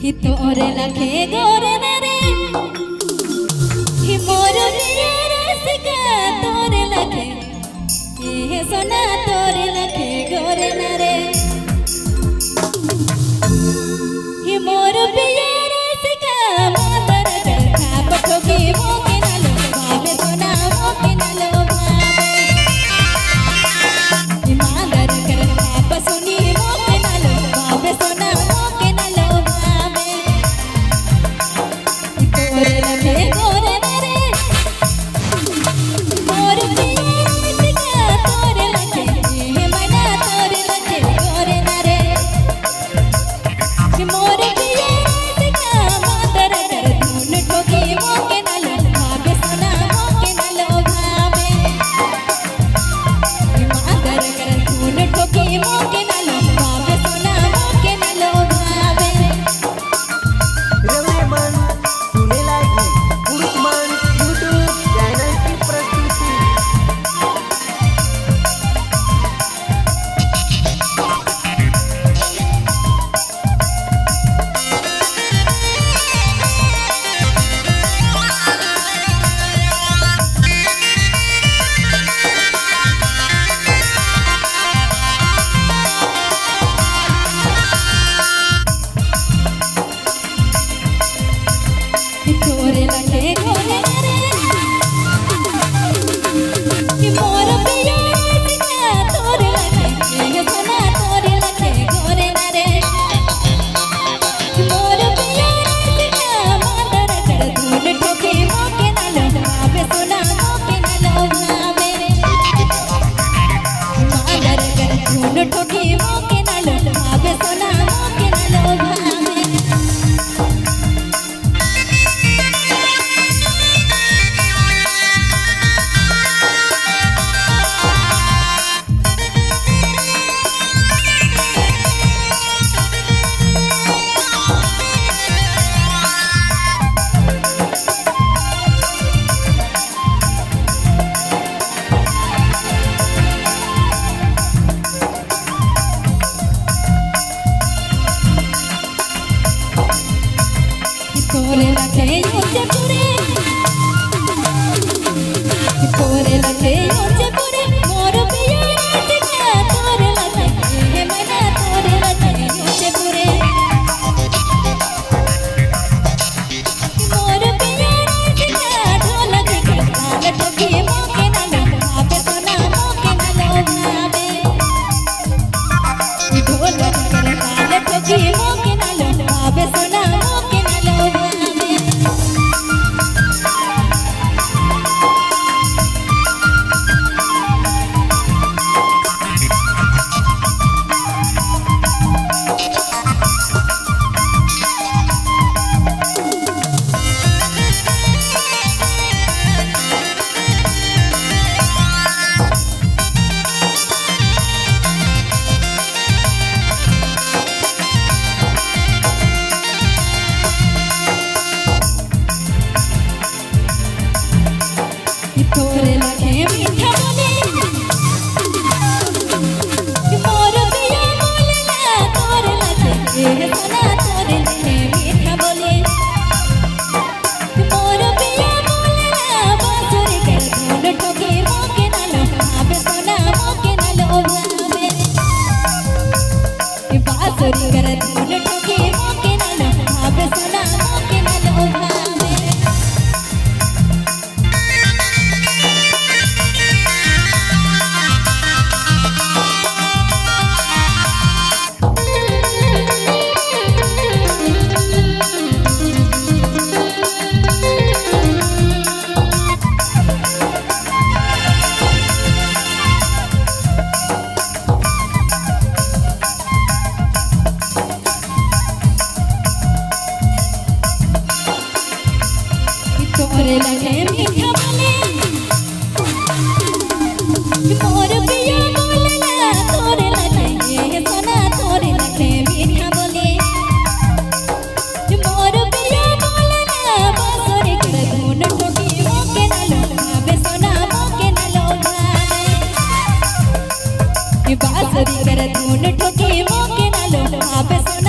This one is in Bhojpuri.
हि तोरे लखे गोरे नरे हि मोर प्रिय रसिका तोरे लखे ये सोना तोरे लखे गोरे नरे हि मोर प्रिय रसिका मातर देखा पठोगी मोके नालो भावे सोना मोके नालो भावे हि मातर देखा पसुनी मोके नालो भावे सोना मोके नालो भावे तोरे लखे गोरे नरे मोर प्रिय रसिका तोरे लखे हे मना तोरे लखे गोरे नरे मोर प्रिय रसिका मातर धुन ठोकी मोके नालो भावे सोना मोके नालो भावे मातर धुन ठोकी मोके नालो भावे सोना मोके नालो भावे रविमान सुने लगी पुरुषमान यूट्यूब चैनल की प्रस्तुति। तोरे लखे गोरे नरे कि मोर प्रिय रसिका तोरे लखे ये सोना तोरे लखे गोरे नरे कि मोर प्रिय रसिका मातर धुन ठोकी मोके नालो भावे सोना मोके नालो भावे मातर धुन ठोकी मोके नालो भावे सोना मोके नालो भावे तोरे लखे ऊंचे पूरे तोरे लखे ऊंचे पूरे मोर प्रिय रसिका तोरे लखे हे मना तोरे लखे ऊंचे पूरे मोर प्रिय रसिका ढोलक के ताल ठोकी मोके नालो भावे सोना मोके नालो भावे ढोलक के ताल ठोकी मोके नालो भावे सोना मोके नालो भावे तोरे लखे मीठा बोले मोर प्रिय बोलना तोरे लखे ये सोना तोरे लखे मीठा बोले मोर प्रिय बोलना बांसुरी के धुन ठोकी मोके नालो भावे सोना मोके नालो भावे बांसुरी के धुन ठोकी मोके नालो भावे सोना मोके नालो भावे মন ঠকে মকে নালো ভাবে